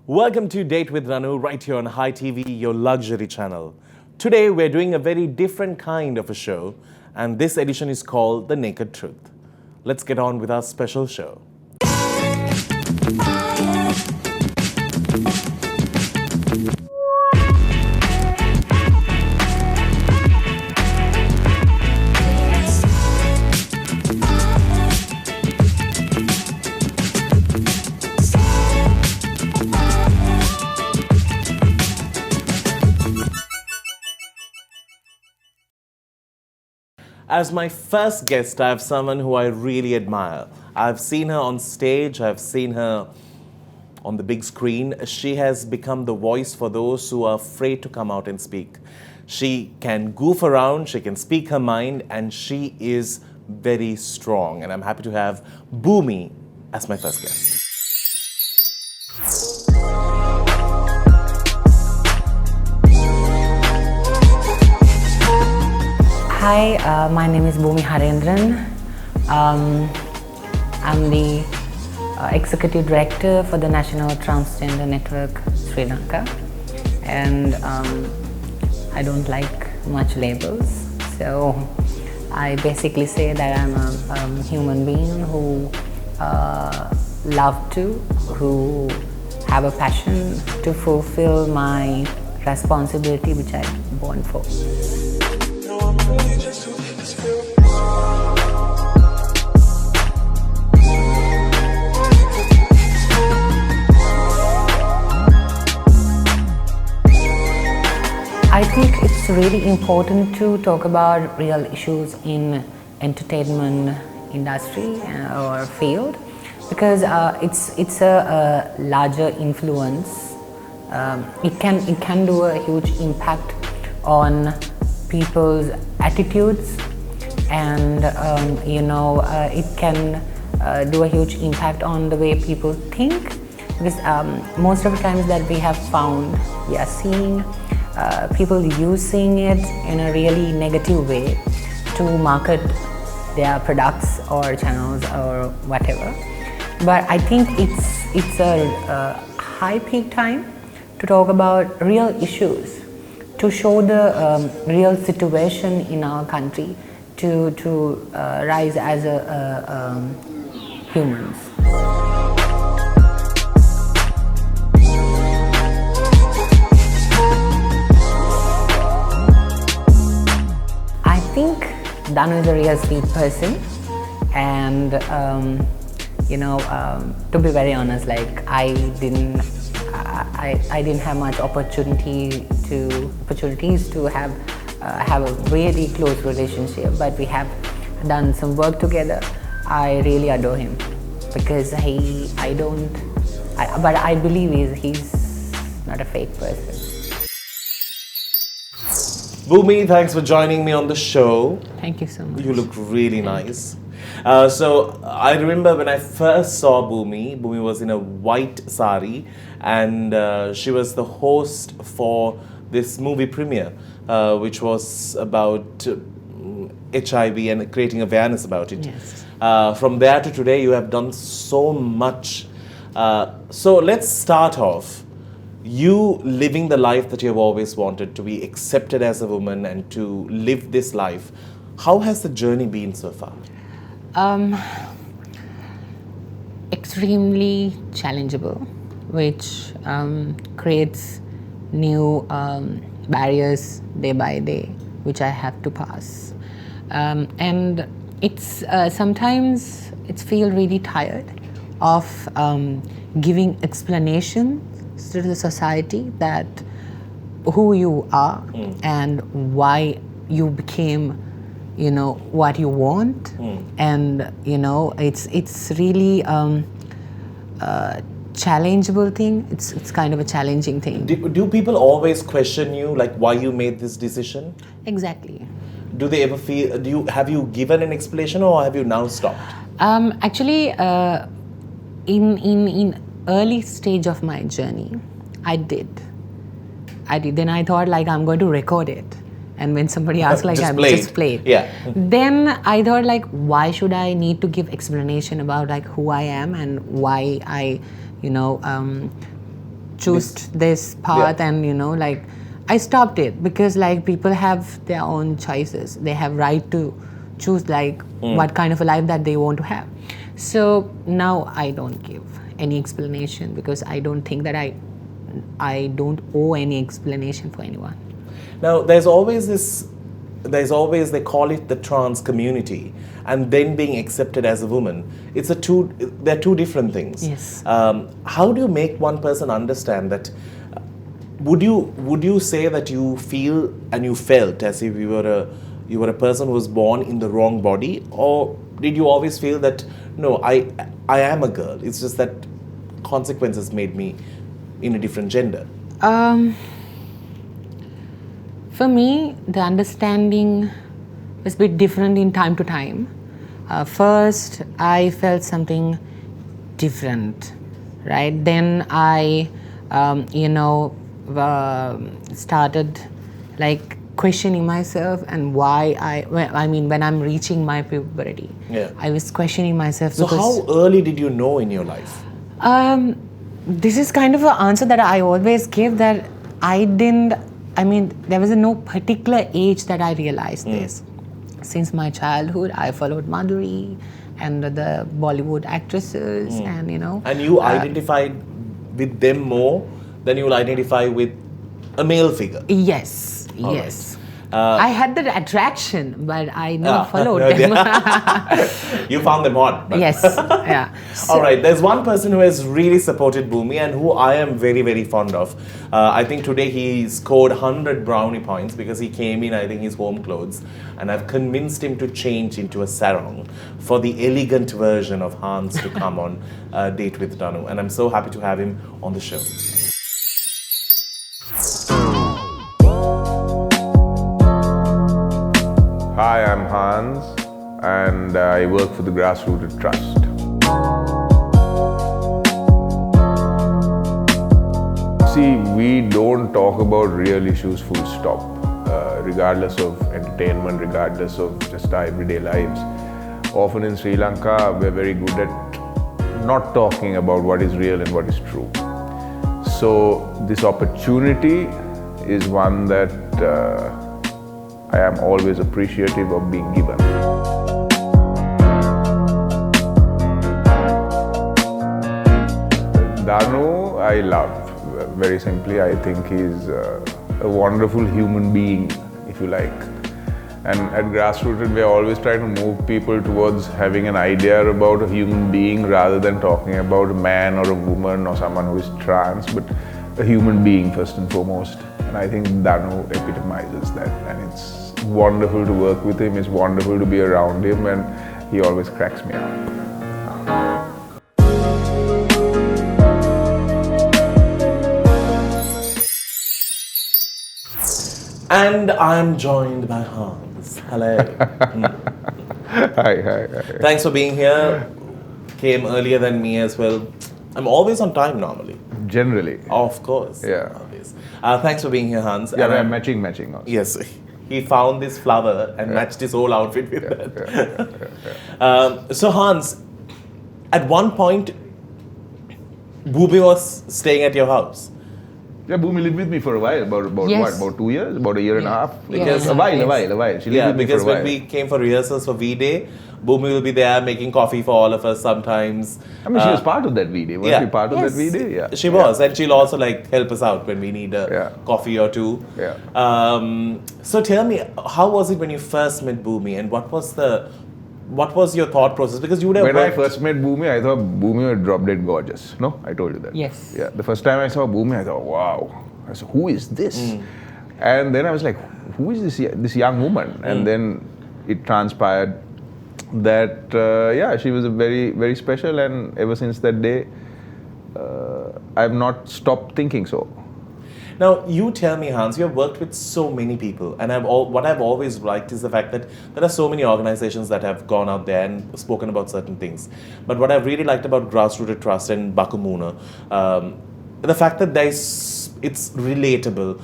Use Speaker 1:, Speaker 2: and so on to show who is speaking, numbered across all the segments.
Speaker 1: Welcome to Date with Danu right here on High TV, your luxury channel. Today we're doing a very different kind of a show, and this edition is called The Naked Truth. Let's get on with our special show. As my first guest, I have someone who I really admire. I've seen her on stage, I've seen her on the big screen. She has become the voice for those who are afraid to come out and speak. She can goof around, she can speak her mind, and she is very strong. And I'm happy to have Bumi as my first guest.
Speaker 2: Hi, my name is Bumi Harendran. I'm the Executive Director for the National Transgender Network Sri Lanka, and I don't like much labels, so I basically say that I'm a human being who who have a passion to fulfill my responsibility which I'm born for. I think it's really important to talk about real issues in entertainment industry or field, because it's a larger influence. It can do a huge impact on people's attitudes, and it can do a huge impact on the way people think, because most of the times that we have found, we are seeing people using it in a really negative way to market their products or channels or whatever. But I think it's a high peak time to talk about real issues, to show the real situation in our country, to rise as humans. I think Danu is a real sweet person, and to be very honest, like I didn't have much opportunities to have a really close relationship, but we have done some work together. I really adore him because but I believe he's not a fake person.
Speaker 1: Bumi, thanks for joining me on the show.
Speaker 2: Thank you so much.
Speaker 1: You look really nice. So I remember when I first saw Bumi was in a white sari, and she was the host for this movie premiere, which was about HIV and creating awareness about it.
Speaker 2: Yes.
Speaker 1: From there to today, you have done so much. So let's start off. You living the life that you have always wanted, to be accepted as a woman and to live this life. How has the journey been so far?
Speaker 2: Extremely challengeable, which creates new barriers day by day, which I have to pass. And it's sometimes it feels really tired of giving explanations to the society that who you are and why you became what you want, and it's really challengeable thing. It's kind of a challenging thing.
Speaker 1: Do people always question you, like why you made this decision?
Speaker 2: Exactly.
Speaker 1: Do they ever feel? Have you given an explanation, or have you now stopped?
Speaker 2: Actually, in early stage of my journey, I did. Then I thought like I'm going to record it. And when somebody asked like I'm just played.
Speaker 1: Yeah.
Speaker 2: Then I thought like why should I need to give explanation about like who I am and why I choose this path,
Speaker 1: Yeah.
Speaker 2: and like I stopped it because like people have their own choices. They have right to choose like what kind of a life that they want to have. So now I don't give any explanation because I don't think that I don't owe any explanation for anyone.
Speaker 1: Now, they call it the trans community, and then being accepted as a woman. They're two different things.
Speaker 2: Yes.
Speaker 1: How do you make one person understand that? Would you say that you feel and you felt as if you were a person who was born in the wrong body, or did you always feel that no, I am a girl? It's just that consequences made me in a different gender.
Speaker 2: For me, the understanding was a bit different in time to time. First, I felt something different, right? Then I, started like questioning myself and why when I'm reaching my puberty, I was questioning myself.
Speaker 1: So how early did you know in your life?
Speaker 2: This is kind of an answer that I always give, that there was no particular age that I realized this. Since my childhood, I followed Madhuri and the Bollywood actresses, and
Speaker 1: And you identified with them more than you will identify with a male figure.
Speaker 2: Yes,
Speaker 1: All
Speaker 2: yes.
Speaker 1: right.
Speaker 2: I had that attraction, but I never followed them.
Speaker 1: You found them hot. But.
Speaker 2: Yes, yeah.
Speaker 1: All right, there's one person who has really supported Bhoomi and who I am very, very fond of. I think today he scored 100 brownie points because he came in, I think, his home clothes, and I've convinced him to change into a sarong for the elegant version of Hans to come on a date with Danu. And I'm so happy to have him on the show.
Speaker 3: Hi, I'm Hans, and I work for the Grassrooted Trust. See, we don't talk about real issues full stop, regardless of entertainment, regardless of just our everyday lives. Often in Sri Lanka, we're very good at not talking about what is real and what is true. So this opportunity is one that I am always appreciative of being given. Danu, I love. Very simply, I think he's a wonderful human being, if you like. And at Grassrooted, we are always trying to move people towards having an idea about a human being rather than talking about a man or a woman or someone who is trans, but a human being first and foremost. And I think Danu epitomizes that, and it's wonderful to work with him, it's wonderful to be around him, and he always cracks me up.
Speaker 1: And I'm joined by Hans. Hello.
Speaker 3: Hi.
Speaker 1: Thanks for being here. Came earlier than me as well. I'm always on time normally.
Speaker 3: Generally.
Speaker 1: Of course.
Speaker 3: Yeah.
Speaker 1: Always. Thanks for being here, Hans.
Speaker 3: Yeah,
Speaker 1: And
Speaker 3: we're
Speaker 1: I'm-
Speaker 3: matching also.
Speaker 1: Yes. He found this flower and matched his whole outfit with that. So Hans, at one point, Bumi was staying at your house.
Speaker 3: Yeah, Bumi lived with me for a while, about
Speaker 2: Yes.
Speaker 3: what, about 2 years? About a year and a half?
Speaker 1: Because-
Speaker 3: a while. She lived
Speaker 1: Yeah,
Speaker 3: with me
Speaker 1: because
Speaker 3: for a
Speaker 1: when
Speaker 3: while.
Speaker 1: we came for rehearsals for V-Day, Bumi will be there making coffee for all of us sometimes.
Speaker 3: I mean, she was part of that V-Day. Was
Speaker 1: yeah.
Speaker 3: she part of
Speaker 2: Yes.
Speaker 3: that V-Day? Yeah.
Speaker 1: She was, and she'll also like help us out when we need a
Speaker 3: Yeah.
Speaker 1: coffee or two.
Speaker 3: Yeah.
Speaker 1: So tell me, how was it when you first met Bumi, and what was your thought process? Because you would have
Speaker 3: When I
Speaker 1: worked-
Speaker 3: first met Bumi, I thought Bumi was drop dead gorgeous. No, I told you that.
Speaker 2: Yes.
Speaker 3: Yeah. The first time I saw Bumi, I thought, wow. I said, who is this? And then I was like, who is this young woman? And then it transpired that she was a very, very special, and ever since that day, I've not stopped thinking so.
Speaker 1: Now, you tell me, Hans, you have worked with so many people, and what I've always liked is the fact that there are so many organizations that have gone out there and spoken about certain things. But what I've really liked about Grassrooted Trust and Bakumuna, the fact that it's relatable.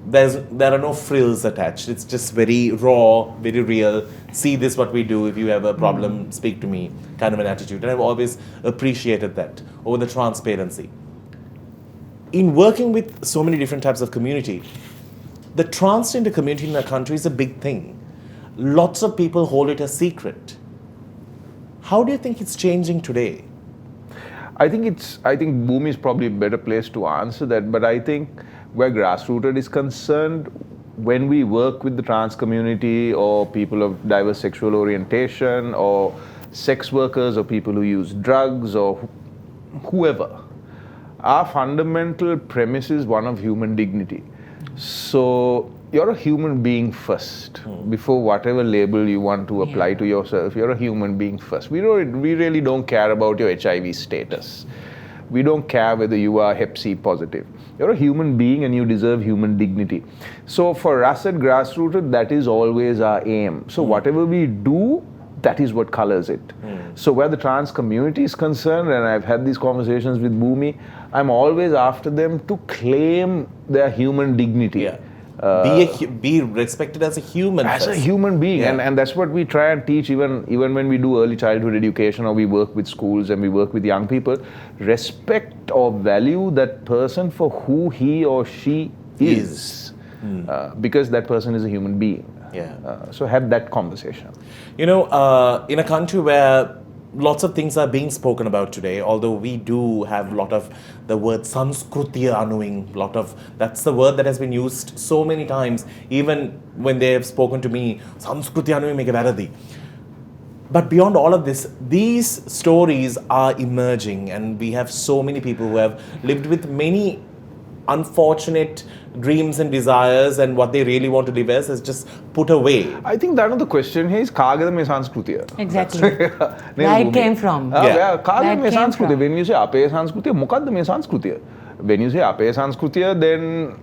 Speaker 1: There are no frills attached. It's just very raw, very real. See this what we do. If you have a problem, speak to me. Kind of an attitude. And I've always appreciated that over the transparency. in working with so many different types of community, the transgender community in our country is a big thing. Lots of people hold it a secret. How do you think it's changing today?
Speaker 3: I think Bhoomi is probably a better place to answer that, but I think where Grassrooted is concerned, when we work with the trans community or people of diverse sexual orientation or sex workers or people who use drugs or whoever, our fundamental premise is one of human dignity. So you're a human being first. Before whatever label you want to apply to yourself, you're a human being first. We really don't care about your HIV status. We don't care whether you are Hep C positive. You're a human being and you deserve human dignity. So for us at Grassrooted, that is always our aim. So whatever we do, that is what colors it. So where the trans community is concerned, and I've had these conversations with Bhoomi, I'm always after them to claim their human dignity.
Speaker 1: Yeah. Be respected as a human.
Speaker 3: As
Speaker 1: first.
Speaker 3: a human being, and that's what we try and teach even when we do early childhood education or we work with schools and we work with young people. Respect or value that person for who he or she is. Because that person is a human being. So have that conversation.
Speaker 1: You know, in a country where lots of things are being spoken about today, although we do have a lot of the word Sanskruti annoying, that's the word that has been used so many times, even when they have spoken to me, Sanskruti annoying make varadi. But beyond all of this, these stories are emerging, and we have so many people who have lived with many unfortunate dreams and desires, and what they really want to live as is just put away.
Speaker 3: I think that the question here is Kagada me Sanskrutiya.
Speaker 2: Exactly. Where it came from.
Speaker 3: Kagada me Sanskrutiya. When you say Ape Sanskrutiya, Mukadda me Sanskrutiya. When you say Ape Sanskrutiya, then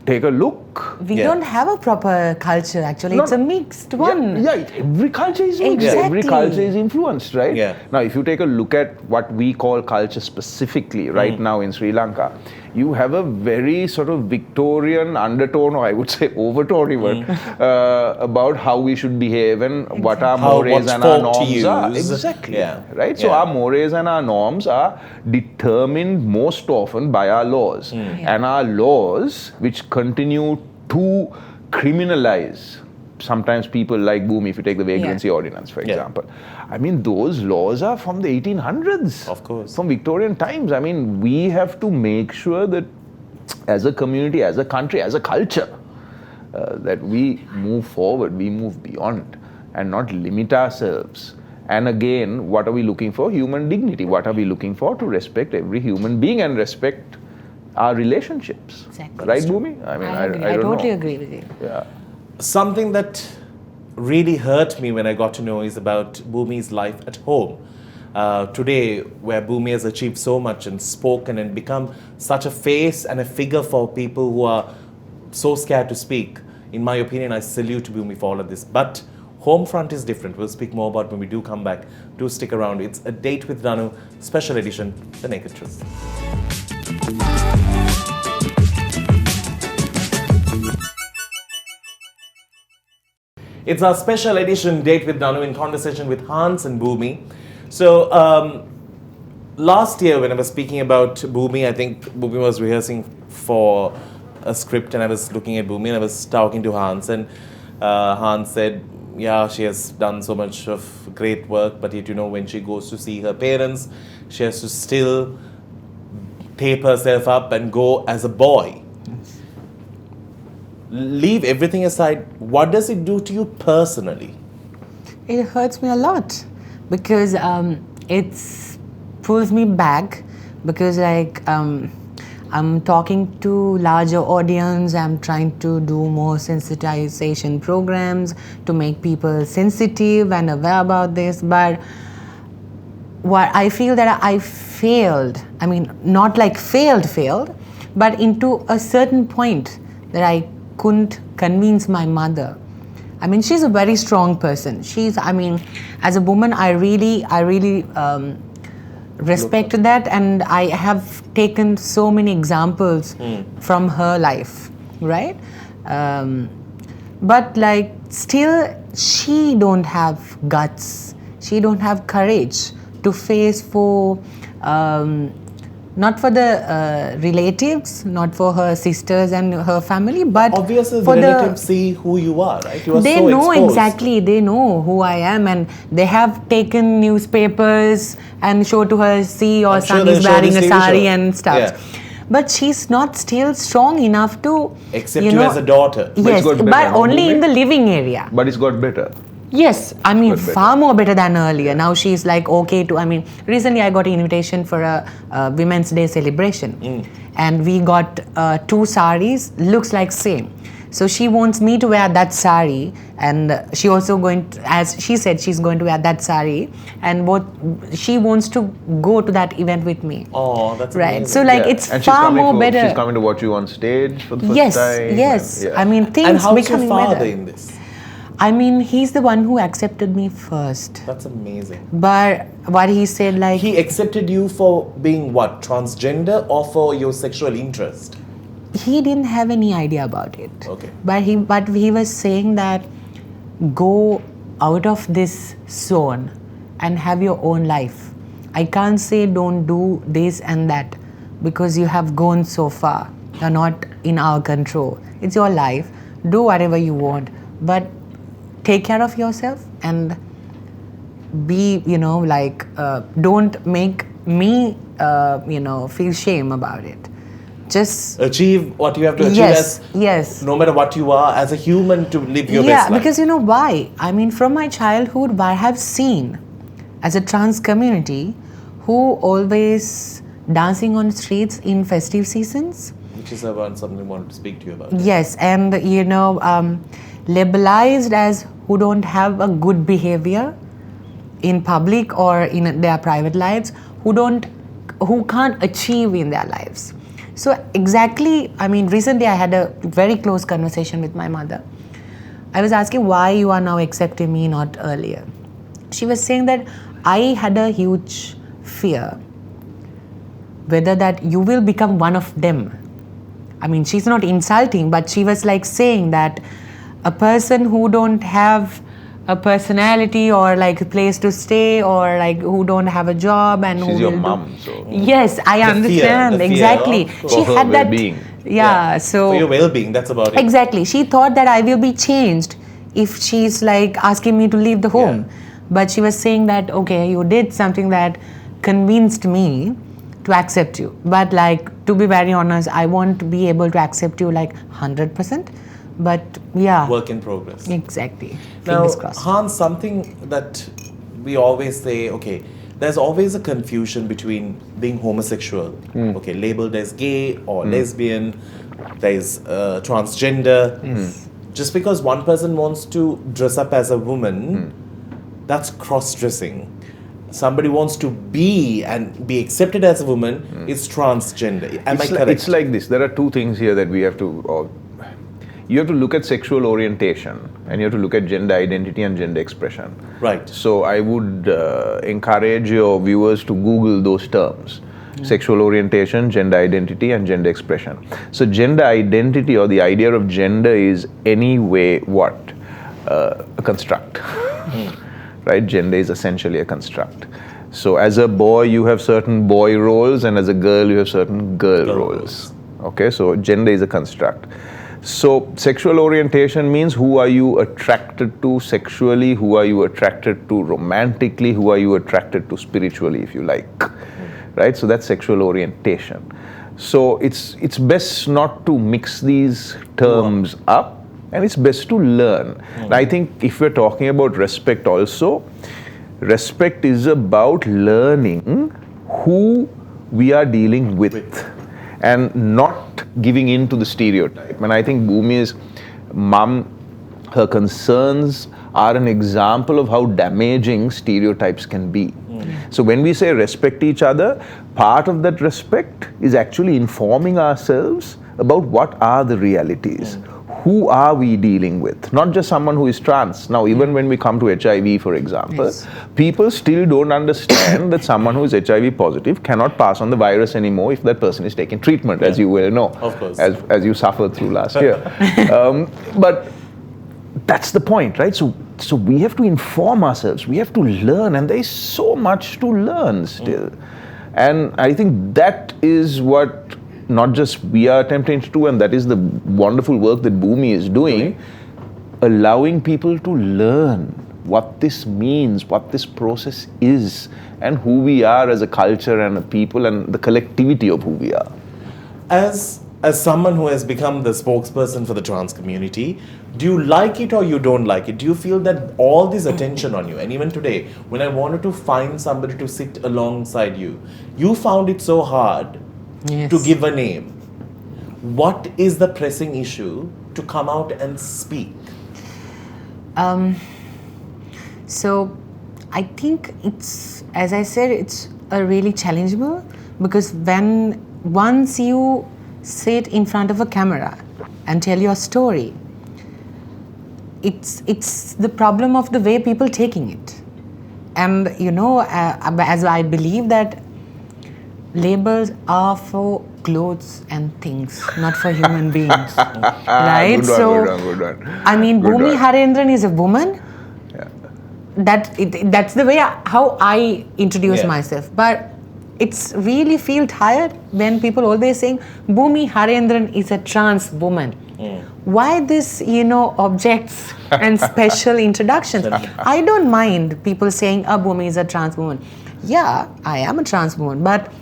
Speaker 3: take a look.
Speaker 2: We don't have a proper culture actually. It's a mixed one.
Speaker 3: Every culture is mixed.
Speaker 2: Exactly.
Speaker 3: Every culture is influenced, right?
Speaker 1: Yeah.
Speaker 3: Now, if you take a look at what we call culture specifically right now in Sri Lanka, you have a very sort of Victorian undertone, or I would say overtone even, about how we should behave and what our mores and our norms are. Exactly. Right? So our mores and our norms are determined most often by our laws. And our laws, which continue to criminalize sometimes people like Bhumi, if you take the vagrancy ordinance, for example. I mean, those laws are from the 1800s.
Speaker 1: Of course.
Speaker 3: From Victorian times. I mean, we have to make sure that as a community, as a country, as a culture, that we move forward, we move beyond and not limit ourselves. And again, what are we looking for? Human dignity. What are we looking for? To respect every human being and respect our relationships.
Speaker 2: Exactly.
Speaker 3: Right, Bhumi? I mean, I
Speaker 2: totally agree with you.
Speaker 3: Yeah.
Speaker 1: Something that really hurt me when I got to know is about Bhumi's life at home. Today, where Bhumi has achieved so much and spoken and become such a face and a figure for people who are so scared to speak. In my opinion, I salute Bhumi for all of this. But home front is different. We'll speak more about when we do come back. Do stick around. It's A Date with Danu, special edition, The Naked Truth. It's our special edition Date with Danu in conversation with Hans and Bhumi. So last year when I was speaking about Bhumi, I think Bhumi was rehearsing for a script and I was looking at Bhumi and I was talking to Hans, and Hans said, yeah, she has done so much of great work, but yet, you know, when she goes to see her parents, she has to still tape herself up and go as a boy. Leave everything aside, what does it do to you personally?
Speaker 2: It hurts me a lot because it pulls me back, because I'm talking to larger audience, I'm trying to do more sensitization programs to make people sensitive and aware about this, but what I feel that I failed, I mean not like failed, but into a certain point that I couldn't convince my mother. I mean, she's a very strong person. I mean, as a woman, I really respect that, and I have taken so many examples from her life, right? But like, still, she don't have guts. She don't have courage to face for not for the relatives, not for her sisters and her family, but
Speaker 1: Obviously, the
Speaker 2: for
Speaker 1: relatives see who you are, right? You are
Speaker 2: they
Speaker 1: so
Speaker 2: know
Speaker 1: exposed.
Speaker 2: exactly, they know who I am, and they have taken newspapers and show to her, see your
Speaker 1: I'm sure
Speaker 2: son
Speaker 1: they'll
Speaker 2: is
Speaker 1: show
Speaker 2: wearing
Speaker 1: this
Speaker 2: a
Speaker 1: TV
Speaker 2: sari
Speaker 1: show.
Speaker 2: and stuff.
Speaker 1: Yeah.
Speaker 2: But she's not still strong enough to
Speaker 1: Accept you as a daughter.
Speaker 3: it's
Speaker 2: Yes,
Speaker 3: got better,
Speaker 2: but
Speaker 3: no,
Speaker 2: only
Speaker 3: Bhumi?
Speaker 2: in the living area.
Speaker 3: But it's got better.
Speaker 2: Yes, I mean
Speaker 3: Got better.
Speaker 2: far more better than earlier. Now she's like okay to. I mean, recently I got an invitation for a Women's Day celebration, and we got 2 saris. Looks like same. So she wants me to wear that sari, and she also going to, as she said, she's going to wear that sari, and what she wants to go to that event with me.
Speaker 1: Oh, that's
Speaker 2: Right.
Speaker 1: amazing.
Speaker 2: So like
Speaker 3: Yeah.
Speaker 2: it's
Speaker 3: And she's
Speaker 2: far
Speaker 3: coming
Speaker 2: more
Speaker 3: for-
Speaker 2: better.
Speaker 3: She's coming to watch you on stage for the first
Speaker 2: Yes,
Speaker 3: time.
Speaker 2: yes.
Speaker 3: Yeah.
Speaker 2: I mean things
Speaker 1: And how's your
Speaker 2: becoming
Speaker 1: father
Speaker 2: better.
Speaker 1: in this?
Speaker 2: I mean, he's the one who accepted me first.
Speaker 1: That's amazing.
Speaker 2: But what he said, like,
Speaker 1: He accepted you for being what? Transgender or for your sexual interest?
Speaker 2: he didn't have any idea about it.
Speaker 1: Okay.
Speaker 2: But he was saying that go out of this zone and have your own life. I can't say don't do this and that because you have gone so far. You're not in our control. It's your life. Do whatever you want, but take care of yourself and be, don't make me, feel shame about it. Just
Speaker 1: Achieve what you have to achieve
Speaker 2: yes.
Speaker 1: no matter what you are, as a human to live your
Speaker 2: Yeah,
Speaker 1: best life.
Speaker 2: because you know why? I mean, from my childhood, I have seen as a trans community who always dancing on streets in festive seasons.
Speaker 1: Which is something I wanted to speak to you about.
Speaker 2: Yes, and labelized as who don't have a good behavior in public or in their private lives, who can't achieve in their lives. So exactly, I mean, recently I had a very close conversation with my mother. I was asking why you are now accepting me, not earlier. She was saying that I had a huge fear whether that you will become one of them. I mean, she's not insulting, but she was like saying that a person who don't have a personality or like a place to stay or like who don't have a job and
Speaker 3: She's
Speaker 2: who
Speaker 3: your
Speaker 2: will
Speaker 3: mum, so.
Speaker 2: Yes, I
Speaker 1: The
Speaker 2: understand
Speaker 1: fear
Speaker 2: exactly.
Speaker 1: of-
Speaker 2: She
Speaker 3: For her
Speaker 2: had that.
Speaker 3: well-being.
Speaker 2: Yeah, so
Speaker 1: For your well-being, that's about it.
Speaker 2: exactly. She thought that I will be changed if she's like asking me to leave the home.
Speaker 1: Yeah.
Speaker 2: But she was saying that, okay, you did something that convinced me to accept you. But like, to be very honest, I won't be able to accept you like 100%. But yeah,
Speaker 1: Work in progress.
Speaker 2: exactly.
Speaker 1: Now,
Speaker 2: Fingers crossed.
Speaker 1: Hans, something that we always say, okay, there's always a confusion between being homosexual, okay, labeled as gay or lesbian, there's transgender. Just because one person wants to dress up as a woman, that's cross-dressing. Somebody wants to be and be accepted as a woman, it's transgender. Am I correct?
Speaker 3: It's like this. There are 2 things here that we have to. You have to look at sexual orientation and you have to look at gender identity and gender expression.
Speaker 1: Right.
Speaker 3: So I would encourage your viewers to Google those terms. Sexual orientation, gender identity and gender expression. So gender identity or the idea of gender is anyway what? A construct. Right? Gender is essentially a construct. So as a boy you have certain boy roles and as a girl you have certain girl roles. Okay, so gender is a construct. So sexual orientation means who are you attracted to sexually, who are you attracted to romantically, who are you attracted to spiritually, if you like, right? So that's sexual orientation. So it's best not to mix these terms up, and it's best to learn. And I think if we're talking about respect also, respect is about learning who we are dealing with. And not giving in to the stereotype. And I think Bhumi's mum, her concerns are an example of how damaging stereotypes can be. So when we say respect each other, part of that respect is actually informing ourselves about what are the realities. Who are we dealing with? Not just someone who is trans. Now, even when we come to HIV, for example, people still don't understand that someone who is HIV positive cannot pass on the virus anymore if that person is taking treatment, as you well know,
Speaker 1: of course,
Speaker 3: as you suffered through last year. But that's the point, right? So we have to inform ourselves. We have to learn, and there is so much to learn still. And I think that is what not just we are attempting to do, and that is the wonderful work that Bumi is doing, allowing people to learn what this means, what this process is, and who we are as a culture and a people and the collectivity of who we are.
Speaker 1: As someone who has become the spokesperson for the trans community, do you like it or you don't like it? Do you feel that all this attention on you, and even today, when I wanted to find somebody to sit alongside you, you found it so hard to give a name. What is the pressing issue to come out and speak?
Speaker 2: So I think it's, as I said, it's a really challengeable, because once you sit in front of a camera and tell your story, it's the problem of the way people taking it. And as I believe that labels are for clothes and things, not for human beings, right?
Speaker 3: Good one.
Speaker 2: I mean,
Speaker 3: Good
Speaker 2: Bhoomi
Speaker 3: one.
Speaker 2: Harendran is a woman. That's the way how I introduce myself. But it's really feel tired when people always saying Bhoomi Harendran is a trans woman. Why this, objects and special introductions? I don't mind people saying, Bhoomi is a trans woman. Yeah, I am a trans woman, but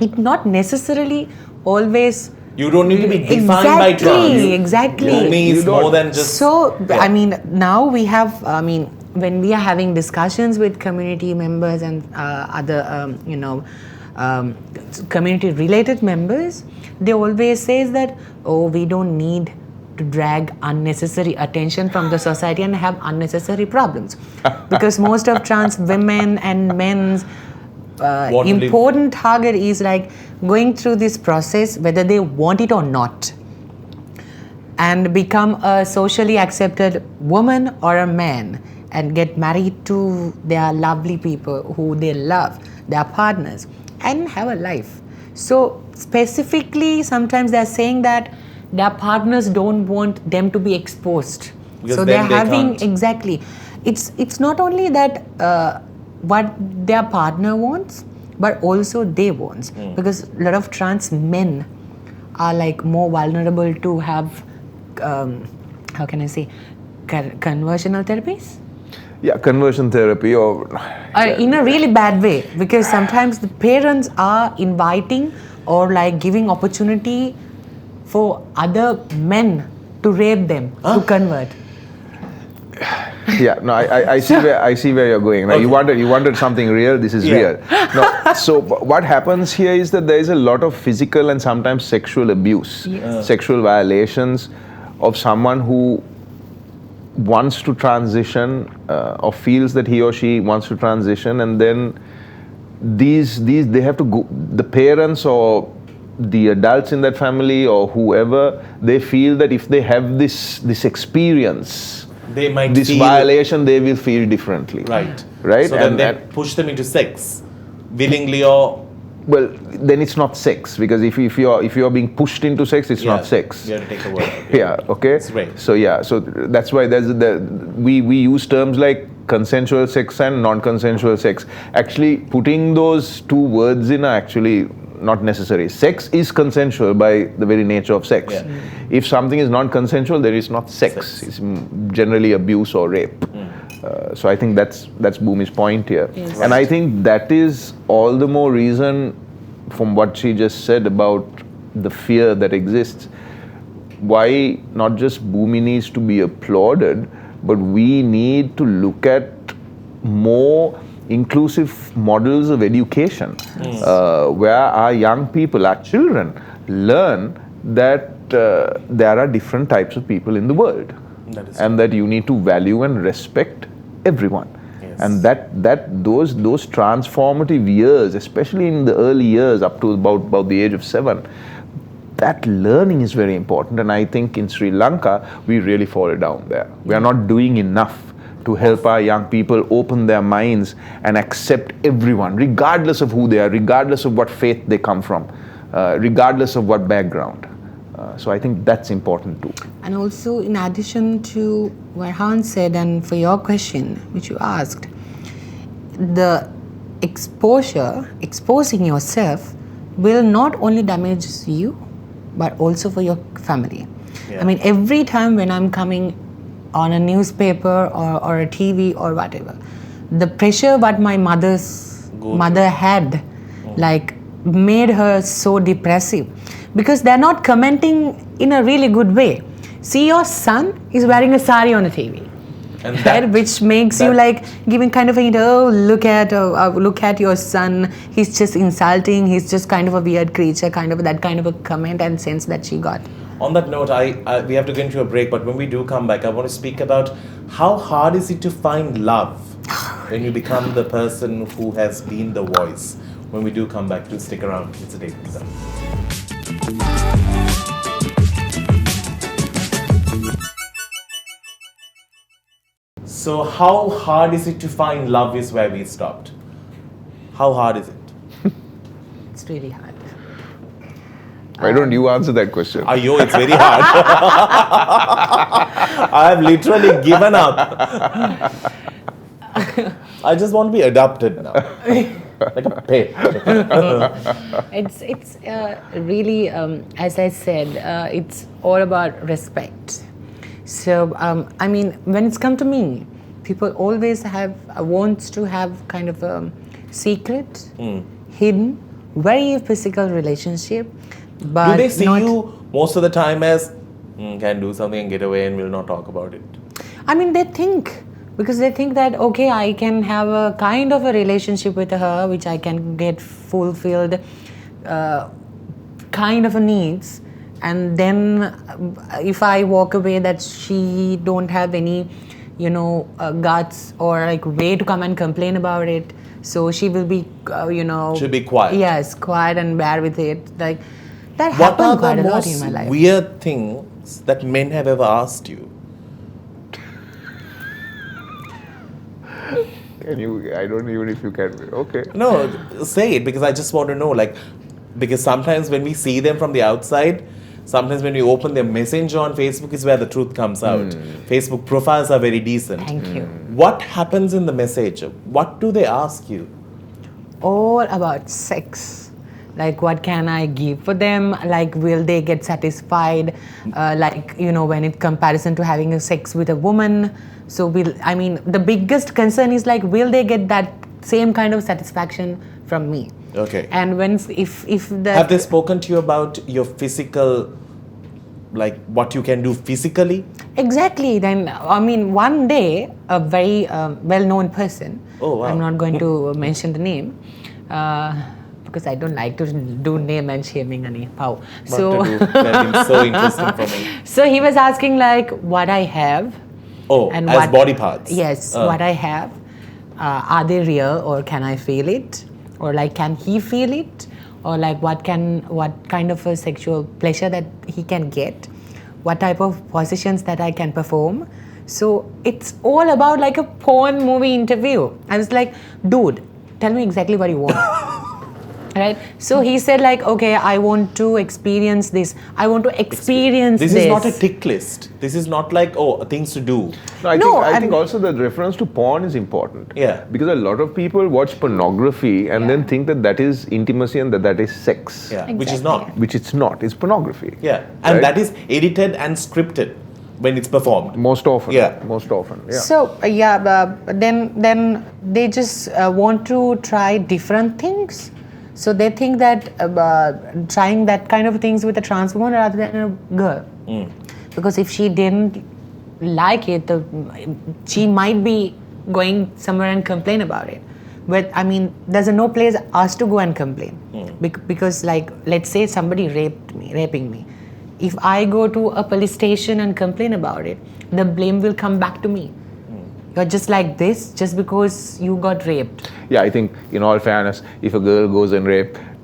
Speaker 2: it not necessarily always.
Speaker 1: You don't need to be defined by trans.
Speaker 2: Exactly.
Speaker 1: Bhoomi is more than just.
Speaker 2: So, I mean, now we have, when we are having discussions with community members and other, community-related members, they always say that, we don't need to drag unnecessary attention from the society and have unnecessary problems. Because most of trans women and men's important target is like going through this process, whether they want it or not, and become a socially accepted woman or a man, and get married to their lovely people who they love, their partners, and have a life. So specifically, sometimes they're saying that their partners don't want them to be exposed.
Speaker 1: Because
Speaker 2: so
Speaker 1: then
Speaker 2: they're having
Speaker 1: can't.
Speaker 2: Exactly. It's not only that what their partner wants, but also they want. Because a lot of trans men are like more vulnerable to have how can I say, conversional therapies?
Speaker 3: Yeah, conversion therapy or
Speaker 2: In a really bad way, because sometimes the parents are inviting or like giving opportunity for other men to rape them, to convert.
Speaker 3: Yeah, no, I see where you're going. Now, you wanted something real. This is real. No, so what happens here is that there is a lot of physical and sometimes sexual abuse, sexual violations of someone who wants to transition or feels that he or she wants to transition, and then these they have to go. The parents or the adults in that family or whoever, they feel that if they have this experience,
Speaker 1: they might
Speaker 3: this
Speaker 1: feel
Speaker 3: violation, they will feel differently.
Speaker 1: Right.
Speaker 3: Right.
Speaker 1: So then they push them into sex, willingly or.
Speaker 3: Well, then it's not sex, because if you're being pushed into sex, it's not sex.
Speaker 1: You have to take a word out.
Speaker 3: Yeah. Okay.
Speaker 1: That's right.
Speaker 3: So that's why we use terms like consensual sex and non-consensual sex. Actually, putting those two words in are actually not necessary. Sex is consensual by the very nature of sex.
Speaker 1: Yeah.
Speaker 3: If something is non-consensual, there is not sex. It's generally abuse or rape. So I think that's Bhumi's point here.
Speaker 2: Yes.
Speaker 3: And I think that is all the more reason, from what she just said about the fear that exists, why not just Bhumi needs to be applauded, but we need to look at more inclusive models of education, where our young people, our children, learn that there are different types of people in the world, and that you need to value and respect everyone.
Speaker 1: Yes.
Speaker 3: And that those transformative years, especially in the early years up to about the age of 7, that learning is very important. And I think in Sri Lanka we really fall down there. We are not doing enough to help our young people open their minds and accept everyone, regardless of who they are, regardless of what faith they come from, regardless of what background. So I think that's important too.
Speaker 2: And also, in addition to what Hans said, and for your question which you asked, the exposing yourself will not only damage you, but also for your family.
Speaker 1: Yeah.
Speaker 2: I mean, every time when I'm coming on a newspaper or a TV or whatever, the pressure what my mother had, like, made her so depressive, because they're not commenting in a really good way. See, your son is wearing a sari on the TV.
Speaker 1: And
Speaker 2: Right, which makes you like giving kind of a hint, look at your son, he's just insulting, he's just kind of a weird creature, kind of that kind of a comment and sense that she got.
Speaker 1: On that note, we have to go into a break, but when we do come back, I want to speak about how hard is it to find love when you become the person who has been the voice. When we do come back, do stick around. It's a dating zone. So how hard is it to find love is where we stopped. How hard is it?
Speaker 2: It's really hard.
Speaker 3: Why don't you answer that question?
Speaker 1: Ayo, it's very hard. I have literally given up. I just want to be adopted now. Like a pet.
Speaker 2: It's really, as I said, it's all about respect. So, I mean, when it's come to me, people always wants to have kind of a secret, hidden, very physical relationship. But
Speaker 1: do they see you most of the time as can do something and get away and will not talk about it?
Speaker 2: I mean, they think, because they think that, okay, I can have a kind of a relationship with her, which I can get fulfilled kind of a needs. And then if I walk away, that she don't have any, guts or like way to come and complain about it. So she will be,
Speaker 1: She'll be quiet.
Speaker 2: Yes, quiet and bear with it. Like, that
Speaker 1: What are
Speaker 2: happened quite
Speaker 1: the
Speaker 2: a lot
Speaker 1: most
Speaker 2: in my life.
Speaker 1: weird things that men have ever asked you?
Speaker 3: Can you? I don't even if you can. Okay.
Speaker 1: No, say it, because I just want to know, because sometimes when we see them from the outside, sometimes when we open their messenger on Facebook is where the truth comes out. Facebook profiles are very decent.
Speaker 2: Thank you.
Speaker 1: What happens in the message? What do they ask you?
Speaker 2: All about sex. Like, what can I give for them? Like, will they get satisfied? When it comparison to having a sex with a woman. So the biggest concern is like, will they get that same kind of satisfaction from me?
Speaker 1: Okay.
Speaker 2: And if
Speaker 1: Have they spoken to you about your physical, like what you can do physically?
Speaker 2: Exactly. Then, one day, a very well-known person,
Speaker 1: Oh, wow.
Speaker 2: I'm not going to mention the name, because I don't like to do name and shaming any how. So,
Speaker 1: That has been so interesting for me.
Speaker 2: so he was asking like what I have.
Speaker 1: Oh,
Speaker 2: And
Speaker 1: as body parts?
Speaker 2: Yes, what I have. Are they real, or can I feel it? Or like, can he feel it? Or like, what kind of a sexual pleasure that he can get? What type of positions that I can perform? So it's all about like a porn movie interview. I was like, dude, tell me exactly what you want. Right? So he said like, okay, I want to experience this. I want to experience this.
Speaker 1: This is not a tick list. This is not like, things to do.
Speaker 3: No, I think also the reference to porn is important.
Speaker 1: Yeah.
Speaker 3: Because a lot of people watch pornography and then think that is intimacy and that is sex.
Speaker 1: Yeah, which is
Speaker 2: Exactly.
Speaker 1: not.
Speaker 3: Which it's not. It's pornography.
Speaker 1: Yeah, and
Speaker 3: Right?
Speaker 1: that is edited and scripted when it's performed.
Speaker 3: Most often.
Speaker 1: Yeah.
Speaker 3: Most often. Yeah.
Speaker 2: So then they just want to try different things. So they think that trying that kind of things with a trans woman rather than a girl. Because if she didn't like it, she might be going somewhere and complain about it. But there's no place us to go and complain. Because like, let's say somebody raping me. If I go to a police station and complain about it, the blame will come back to me. You're just like this just because you got raped.
Speaker 3: Yeah, I think in all fairness, if a girl goes and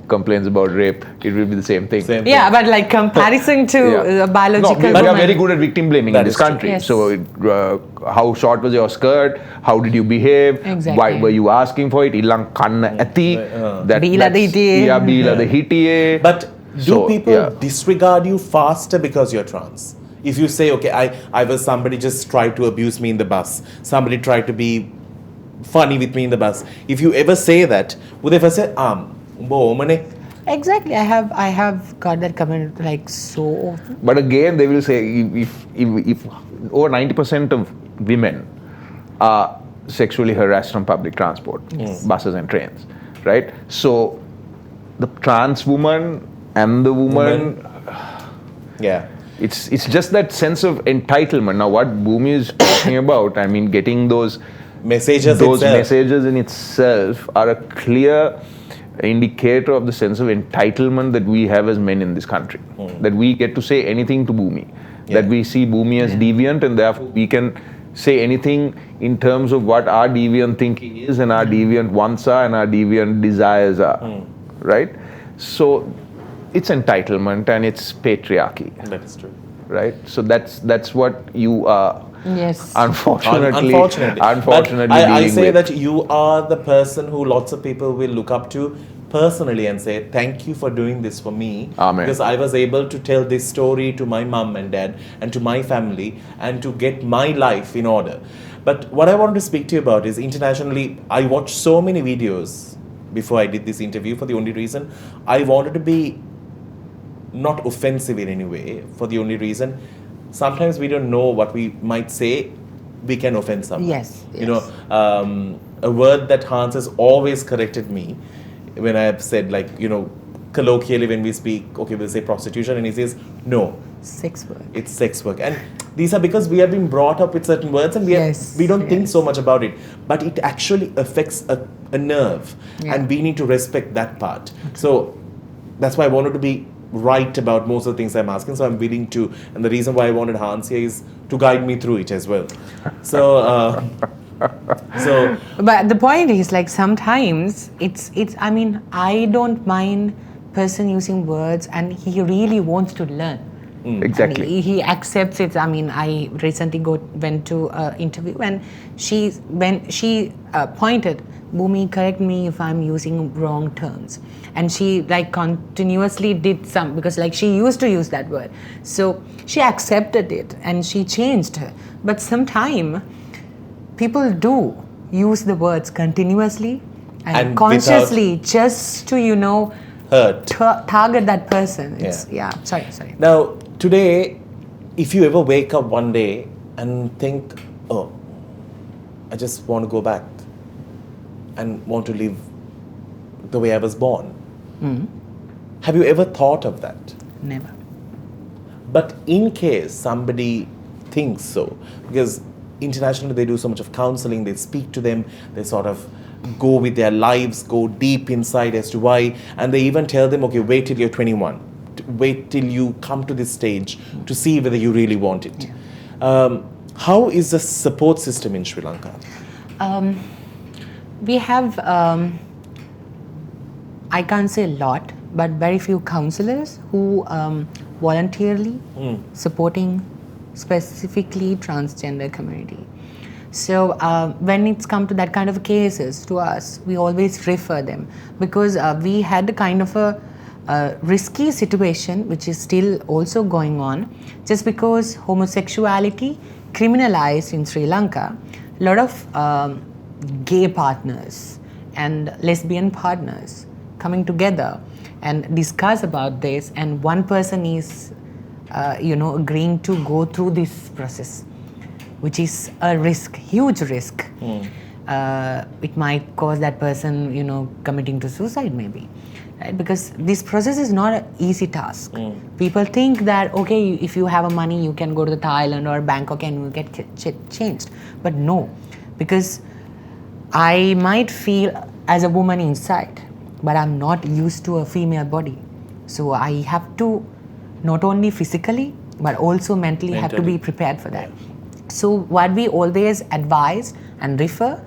Speaker 3: complains about rape, it will be the same thing.
Speaker 1: Same
Speaker 2: Yeah, but like comparison to biological
Speaker 3: No, we
Speaker 2: woman.
Speaker 3: are very good at victim blaming
Speaker 1: That
Speaker 3: in this
Speaker 1: is true.
Speaker 3: country.
Speaker 2: Yes.
Speaker 3: So, how short was your skirt? How did you behave?
Speaker 2: Exactly.
Speaker 3: Why were you asking for it? Ilang kanna ati.
Speaker 2: Bila the hitiye.
Speaker 3: Yeah, bila the hitiye.
Speaker 1: But do
Speaker 3: So,
Speaker 1: people
Speaker 3: yeah.
Speaker 1: disregard you faster because you're trans? If you say, okay, I was somebody just tried to abuse me in the bus, somebody tried to be funny with me in the bus. If you ever say that, would they first say, umbo omane?
Speaker 2: Exactly. I have got that comment like so often.
Speaker 3: But again, they will say if over 90% of women are sexually harassed on public transport, buses and trains, right? So the trans woman and the woman.
Speaker 1: Yeah.
Speaker 3: It's just that sense of entitlement. Now, what Bhumi is talking about, I mean, getting those
Speaker 1: messages
Speaker 3: in itself are a clear indicator of the sense of entitlement that we have as men in this country. That we get to say anything to Bhumi. That we see Bhumi as deviant, and therefore we can say anything in terms of what our deviant thinking is, and our deviant wants are, and our deviant desires are. Right? So it's entitlement and it's patriarchy.
Speaker 1: That is true.
Speaker 3: Right? So that's what you are.
Speaker 2: Yes.
Speaker 3: Unfortunately,
Speaker 1: But I say
Speaker 3: with.
Speaker 1: that you are the person who lots of people will look up to personally and say, thank you for doing this for me.
Speaker 3: Amen.
Speaker 1: Because I was able to tell this story to my mom and dad and to my family and to get my life in order. But what I wanted to speak to you about is internationally, I watched so many videos before I did this interview for the only reason I wanted to be not offensive in any way, for the only reason sometimes we don't know what we might say, we can offend someone.
Speaker 2: Yes.
Speaker 1: You know, a word that Hans has always corrected me when I have said, like, you know, colloquially when we speak, okay, we'll say prostitution, and he says, no.
Speaker 2: Sex work.
Speaker 1: It's sex work. And these are because we have been brought up with certain words and we don't think so much about it. But it actually affects a nerve, and we need to respect that part. So that's why I wanted to be right about most of the things I'm asking, so I'm willing to, and the reason why I wanted Hans here is to guide me through it as well. So,
Speaker 2: But the point is, like, sometimes it's. I mean, I don't mind person using words, and he really wants to learn.
Speaker 3: Exactly.
Speaker 2: I mean, he accepts it. I mean, I recently went to an interview, and she pointed, Bhumi, correct me if I'm using wrong terms. And she like continuously did some, because like she used to use that word. So she accepted it and she changed her. But sometimes people do use the words continuously and consciously just to, you know,
Speaker 1: hurt.
Speaker 2: Target that person. It's, sorry.
Speaker 1: Now, today, if you ever wake up one day and think, oh, I just want to go back and want to live the way I was born. Have you ever thought of that?
Speaker 2: Never.
Speaker 1: But in case somebody thinks so, because internationally they do so much of counseling, they speak to them, they sort of go with their lives, go deep inside as to why, and they even tell them, okay, wait till you're 21, wait till you come to this stage to see whether you really want it. How is the support system in Sri Lanka?
Speaker 2: We have, I can't say a lot, but very few counselors who voluntarily supporting specifically transgender community. So when it's come to that kind of cases to us, we always refer them, because we had a kind of a risky situation which is still also going on, just because homosexuality criminalized in Sri Lanka. A lot of gay partners and lesbian partners coming together and discuss about this, and one person is agreeing to go through this process, which is a risk, huge risk. It might cause that person, committing to suicide maybe, right? Because this process is not an easy task. People think that, okay, if you have a money, you can go to the Thailand or Bangkok and you get changed. But no, because I might feel as a woman inside, but I'm not used to a female body. So I have to not only physically, but also mentally have to be prepared for that. So what we always advise and refer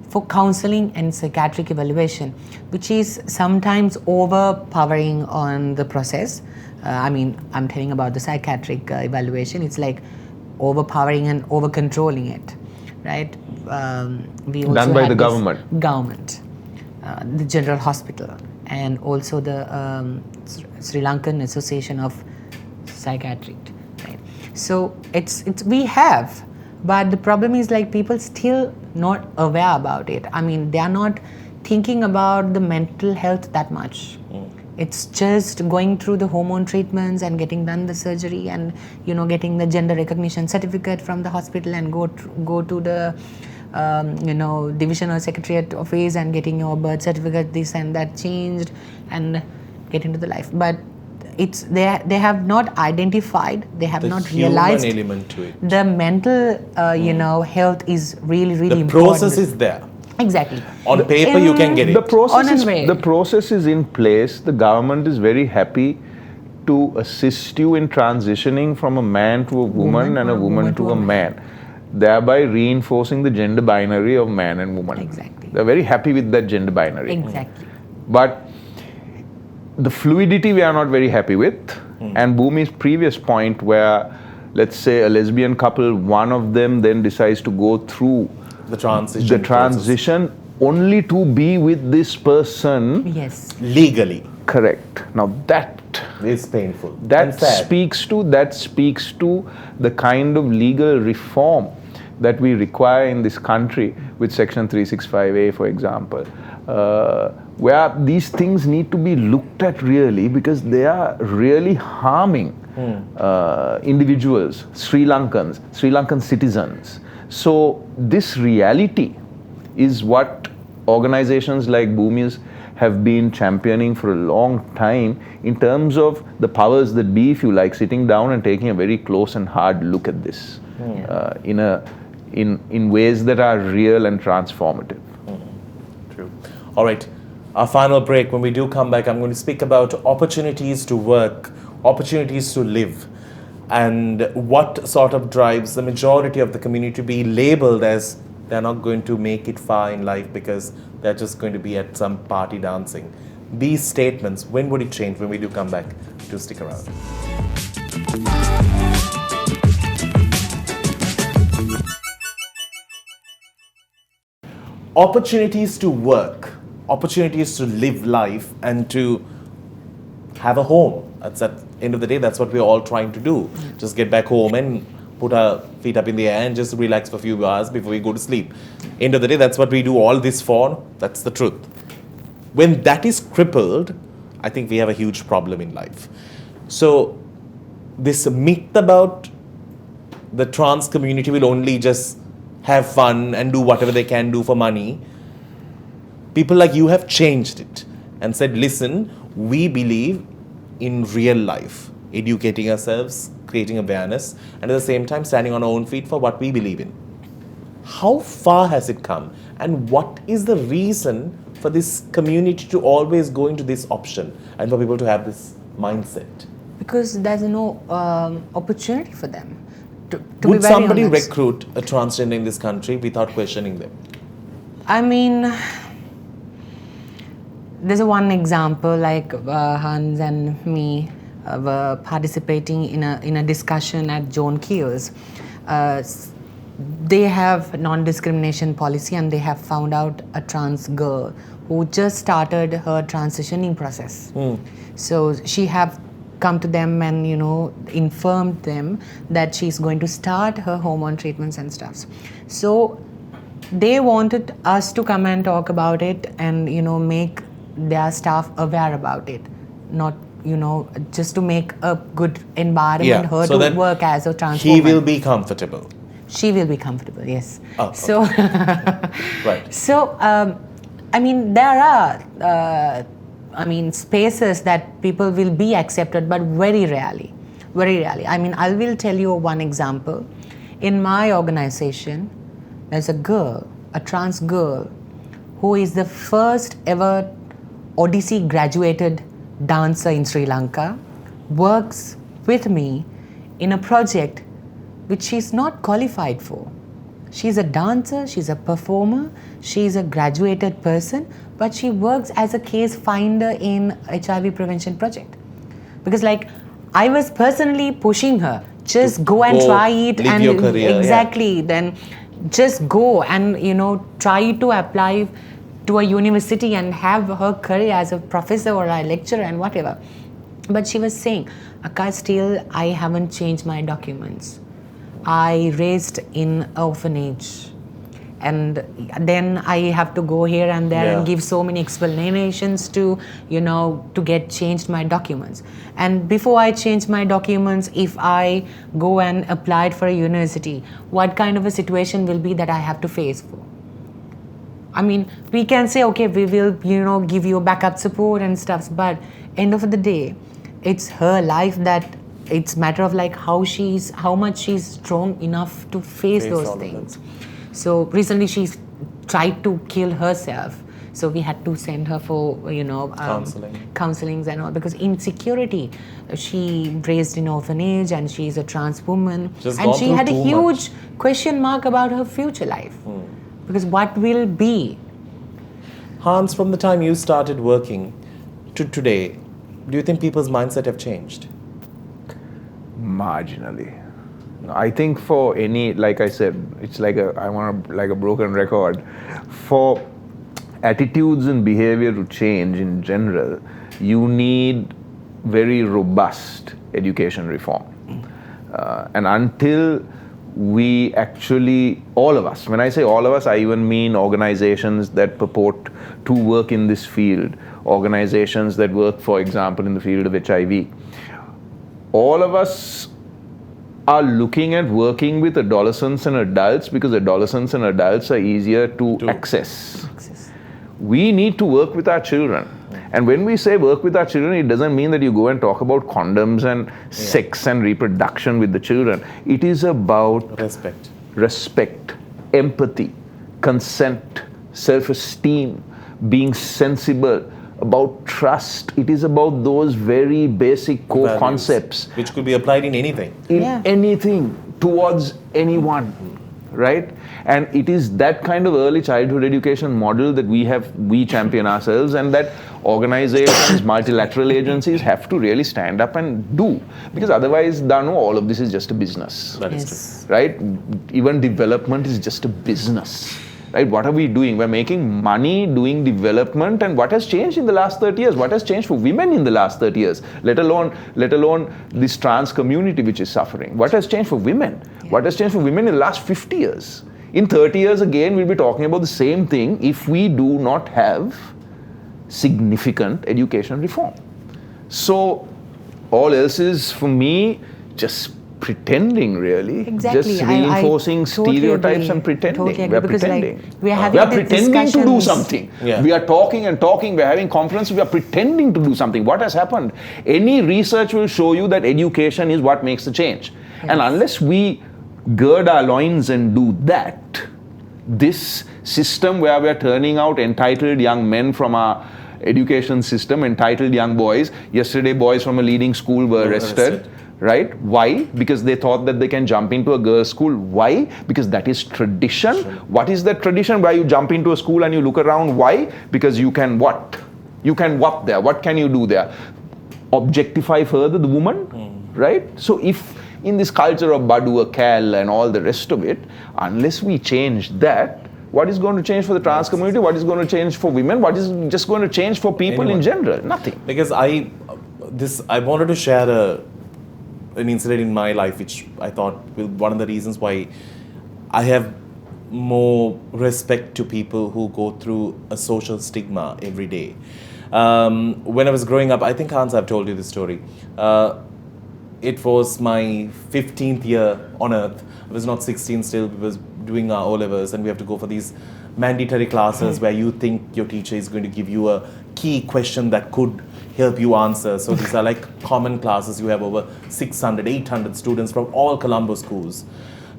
Speaker 2: for counseling and psychiatric evaluation, which is sometimes overpowering on the process. I'm telling about the psychiatric evaluation. It's like overpowering and over-controlling it, right? We also
Speaker 3: done by the government.
Speaker 2: Government, the General Hospital, and also the Sri Lankan Association of Psychiatric. Right? So it's we have, But the problem is like people still not aware about it. I mean, they are not thinking about the mental health that much. It's just going through the hormone treatments and getting done the surgery and getting the gender recognition certificate from the hospital and go to the divisional secretariat office and getting your birth certificate, this and that changed, and get into the life. But it's they have not identified, they have not realized
Speaker 1: the human element to it.
Speaker 2: The mental health is really
Speaker 1: The
Speaker 2: important.
Speaker 1: process is there.
Speaker 2: Exactly.
Speaker 1: On paper, you can get it.
Speaker 3: The process is in place. The government is very happy to assist you in transitioning from a man to a woman and a woman to a man, thereby reinforcing the gender binary of man and woman.
Speaker 2: Exactly.
Speaker 3: They're very happy with that gender binary.
Speaker 2: Exactly.
Speaker 3: But the fluidity we are not very happy with. And Bhumi's previous point where, let's say, a lesbian couple, one of them then decides to go through
Speaker 1: the transition
Speaker 3: only to be with this person.
Speaker 2: Yes.
Speaker 1: Legally.
Speaker 3: Correct. Now that
Speaker 1: is painful.
Speaker 3: That speaks to the kind of legal reform that we require in this country with Section 365A, for example, where these things need to be looked at really, because they are really harming individuals, Sri Lankan citizens. So this reality is what organizations like Bhumi's have been championing for a long time in terms of the powers that be, if you like, sitting down and taking a very close and hard look at this in ways that are real and transformative.
Speaker 1: True. All right. Our final break. When we do come back, I'm going to speak about opportunities to work, opportunities to live, and what sort of drives the majority of the community to be labeled as they're not going to make it far in life because they're just going to be at some party dancing. These statements, when would it change? When we do come back, do stick around. Opportunities to work, opportunities to live life and to have a home. At the end of the day, that's what we're all trying to do. Just get back home and put our feet up in the air and just relax for a few hours before we go to sleep. End of the day, that's what we do all this for. That's the truth. When that is crippled, I think we have a huge problem in life. So this myth about the trans community will only just have fun and do whatever they can do for money, people like you have changed it and said, listen, we believe in real life, educating ourselves, creating awareness, and at the same time standing on our own feet for what we believe in. How far has it come? And what is the reason for this community to always go into this option and for people to have this mindset?
Speaker 2: Because there's no opportunity for them. To
Speaker 1: Would
Speaker 2: be very
Speaker 1: somebody
Speaker 2: honest.
Speaker 1: recruit a transgender in this country without questioning them?
Speaker 2: I mean, there's one example, like Hans and me were participating in a discussion at John Keel's. They have non-discrimination policy and they have found out a trans girl who just started her transitioning process. So she have come to them and informed them that she's going to start her hormone treatments and stuff. So they wanted us to come and talk about it and make their staff aware about it, not just to make a good environment her
Speaker 1: so
Speaker 2: to
Speaker 1: then
Speaker 2: work as a trans
Speaker 1: he
Speaker 2: woman.
Speaker 1: will be comfortable.
Speaker 2: She will be comfortable, yes.
Speaker 1: Oh, okay.
Speaker 2: So
Speaker 1: Right.
Speaker 2: so I mean, there are spaces that people will be accepted, but very rarely. I mean, I will tell you one example. In my organization, there's a girl, a trans girl, who is the first ever Odyssey graduated dancer in Sri Lanka, works with me in a project which she's not qualified for. She's a dancer, she's a performer, she's a graduated person, but she works as a case finder in HIV prevention project. Because I was personally pushing her, just go and try it,
Speaker 1: live
Speaker 2: and
Speaker 1: your career,
Speaker 2: exactly, then just go and try to apply to a university and have her career as a professor or a lecturer and whatever. But she was saying, Akka, still I haven't changed my documents. I raised in orphanage. And then I have to go here and there and give so many explanations to, to get changed my documents. And before I change my documents, if I go and apply for a university, what kind of a situation will be that I have to face for? I mean, we can say, okay, we will, give you backup support and stuff, but end of the day, it's her life that it's matter of like how much she's strong enough to face those things. So recently she's tried to kill herself. So we had to send her for, counselings and all, because insecurity. She raised in orphanage and she's a trans woman. And she had a huge question mark about her future life. Because what will be?
Speaker 1: Hans, from the time you started working to today, do you think people's mindset have changed?
Speaker 3: Marginally. I think for any, like I said, it's like a broken record. For attitudes and behavior to change in general, you need very robust education reform. And until we actually, all of us, when I say all of us, I even mean organizations that purport to work in this field, organizations that work, for example, in the field of HIV. All of us are looking at working with adolescents and adults because adolescents and adults are easier to access. We need to work with our children. And when we say work with our children, it doesn't mean that you go and talk about condoms and sex and reproduction with the children. It is about respect, empathy, consent, self-esteem, being sensible, about trust. It is about those very basic core values, concepts.
Speaker 1: Which could be applied in anything.
Speaker 3: Anything, towards anyone, right? And it is that kind of early childhood education model that we champion ourselves, and that organizations, multilateral agencies have to really stand up and do. Because otherwise, Danu, all of this is just a business.
Speaker 1: That is true.
Speaker 3: Right? Even development is just a business. Right? What are we doing? We're making money doing development, and what has changed in the last 30 years? What has changed for women in the last 30 years? Let alone this trans community which is suffering. What has changed for women? What has changed for women in the last 50 years? In 30 years again, we'll be talking about the same thing if we do not have significant education reform. So all else is, for me, just pretending, really.
Speaker 2: Exactly.
Speaker 3: Just reinforcing stereotypes and pretending. We're pretending.
Speaker 2: We are
Speaker 3: pretending to do something. We are talking and talking, we're having conferences, we are pretending to do something. What has happened? Any research will show you that education is what makes the change. And unless we gird our loins and do that, this system where we are turning out entitled young men from our education system, entitled young boys. Yesterday, boys from a leading school were arrested. Right? Why? Because they thought that they can jump into a girls' school. Why? Because that is tradition. What is that tradition where you jump into a school and you look around? Why? Because you can what? You can what there? What can you do there? Objectify further the woman, right? So if in this culture of Badua, Cal and all the rest of it, unless we change that, what is going to change for the trans community? What is going to change for women? What is just going to change for people in general? Nothing.
Speaker 1: Because I wanted to share an incident in my life which I thought one of the reasons why I have more respect to people who go through a social stigma every day. When I was growing up, I think, Hans, I've told you this story. It was my 15th year on earth. I was not 16 still. We was doing our O-levels, and we have to go for these mandatory classes where you think your teacher is going to give you a key question that could help you answer. So these are like common classes. You have over 600, 800 students from all Colombo schools.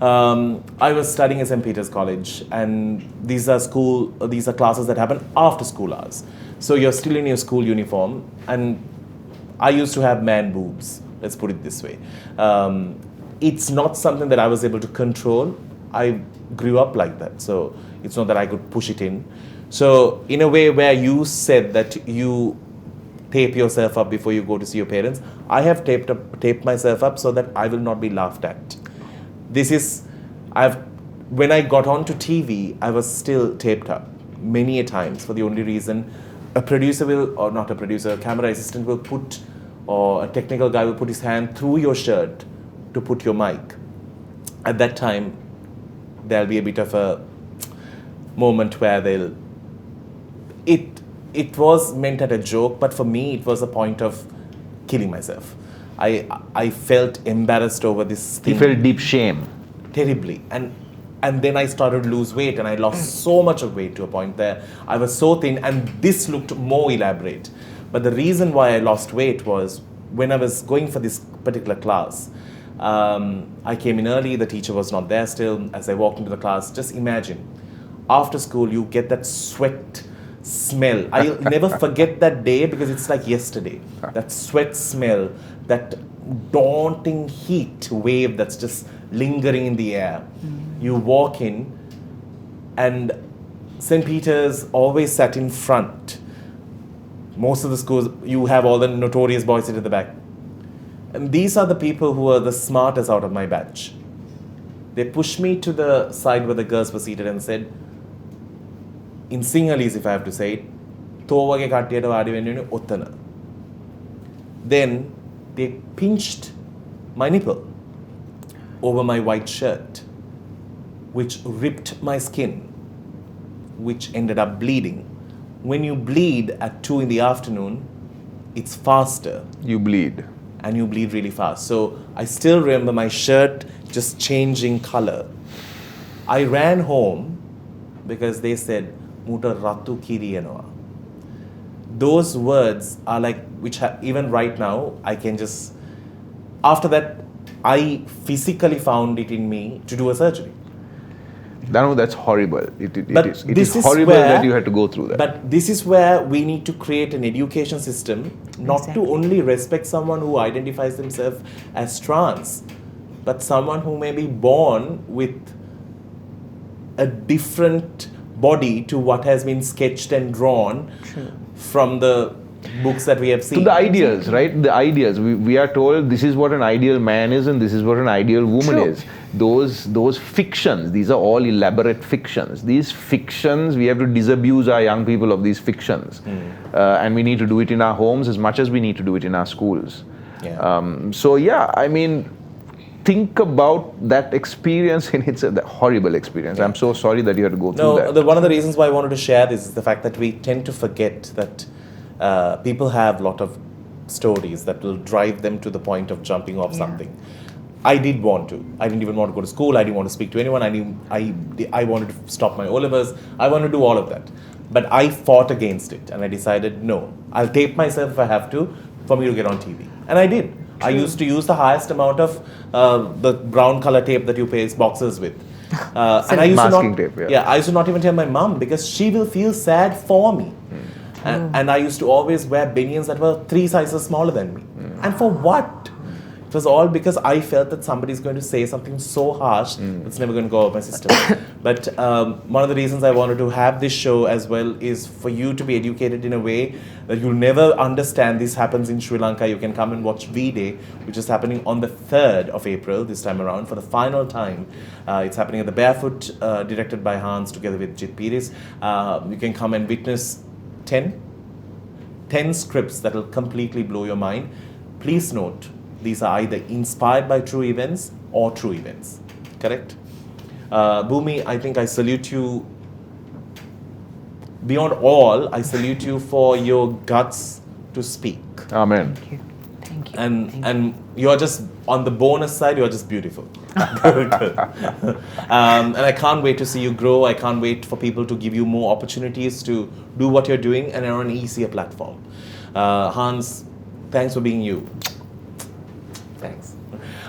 Speaker 1: I was studying at St. Peter's College, and these are classes that happen after school hours. So you're still in your school uniform, and I used to have man boobs, let's put it this way. It's not something that I was able to control. I grew up like that, so it's not that I could push it in. So in a way where you said that you tape yourself up before you go to see your parents, I have taped myself up so that I will not be laughed at. When I got onto TV, I was still taped up many a times for the only reason a camera assistant will put, or a technical guy will put his hand through your shirt to put your mic. at that time, there'll be a bit of a moment where it was meant at a joke, but for me, it was a point of killing myself. I felt embarrassed over this thing.
Speaker 4: You felt deep shame.
Speaker 1: Terribly. And then I started to lose weight, and I lost so much of weight to a point there. I was so thin, and this looked more elaborate. But the reason why I lost weight was when I was going for this particular class, I came in early, the teacher was not there still. As I walked into the class, just imagine, after school, you get that sweat smell. I'll never forget that day because it's like yesterday. That sweat smell, that daunting heat wave that's just lingering in the air. You walk in, and St. Peter's always sat in front. Most of the schools, you have all the notorious boys sit at the back. And these are the people who are the smartest out of my batch. They pushed me to the side where the girls were seated and said, in Sinhalese, if I have to say it, "Towage kattiyata waadi wenna ottana." Then they pinched my nipple over my white shirt, which ripped my skin, which ended up bleeding. When you bleed at 2 in the afternoon, it's faster.
Speaker 4: You bleed.
Speaker 1: And you bleed really fast. So I still remember my shirt just changing color. I ran home because they said, "Muta ratu kiriyanoa." Those words are like, even right now, I can just, after that, I physically found it in me to do a surgery.
Speaker 4: Danu, that's horrible. It is
Speaker 1: is
Speaker 4: horrible
Speaker 1: where-
Speaker 4: that you had to go through that.
Speaker 1: But this is where we need to create an education system, not
Speaker 2: Exactly.
Speaker 1: to only respect someone who identifies themselves as trans, but someone who may be born with a different body to what has been sketched and drawn from the books that we have seen.
Speaker 4: To the ideals, right? The ideals. We are told this is what an ideal man is and this is what an ideal woman
Speaker 2: True.
Speaker 4: is. Those fictions, these are all elaborate fictions. These fictions, we have to disabuse our young people of these fictions. And we need to do it in our homes as much as we need to do it in our schools.
Speaker 1: Yeah.
Speaker 4: I mean, think about that experience in itself, that horrible experience. I'm so sorry that you had to go through that.
Speaker 1: One of the reasons why I wanted to share this is the fact that we tend to forget that people have a lot of stories that will drive them to the point of jumping off something. I did want to. I didn't even want to go to school. I didn't want to speak to anyone. I wanted to stop my O-levels. I wanted to do all of that. But I fought against it, and I decided, no, I'll tape myself if I have to for me to get on TV. And I did. I used to use the highest amount of the brown color tape that you paste boxes with. And I used
Speaker 4: Masking
Speaker 1: to not,
Speaker 4: tape, yeah.
Speaker 1: I used to not even tell my mum because she will feel sad for me. And I used to always wear binions that were 3 sizes smaller than me. And for what? It was all because I felt that somebody is going to say something so harsh that's never going to go out of my system. But one of the reasons I wanted to have this show as well is for you to be educated in a way that you'll never understand. This happens in Sri Lanka. You can come and watch V-Day, which is happening on the 3rd of April this time around for the final time. It's happening at the Barefoot, directed by Hans together with Jit Piris. You can come and witness 10 scripts that will completely blow your mind. Please note, these are either inspired by true events or true events. Correct? Bhumi, I think I salute you. Beyond all, I salute you for your guts to speak.
Speaker 4: Amen.
Speaker 2: Thank you. Thank you.
Speaker 1: And you're just, on the bonus side, you're just beautiful. Good. And I can't wait to see you grow. I can't wait for people to give you more opportunities to do what you're doing and on an easier platform. Hans, thanks for being you. Thanks.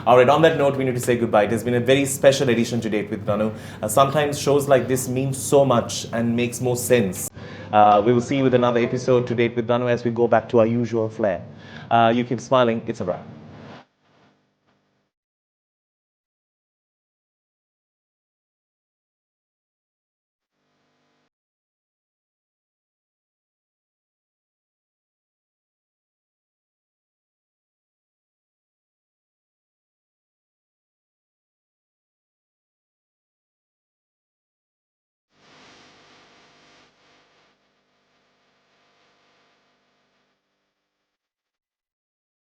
Speaker 1: All right, on that note, we need to say goodbye. It has been a very special edition to Date with Danu. Sometimes shows like this mean so much and makes more sense. We will see you with another episode to Date with Danu as we go back to our usual flair. You keep smiling. It's a wrap.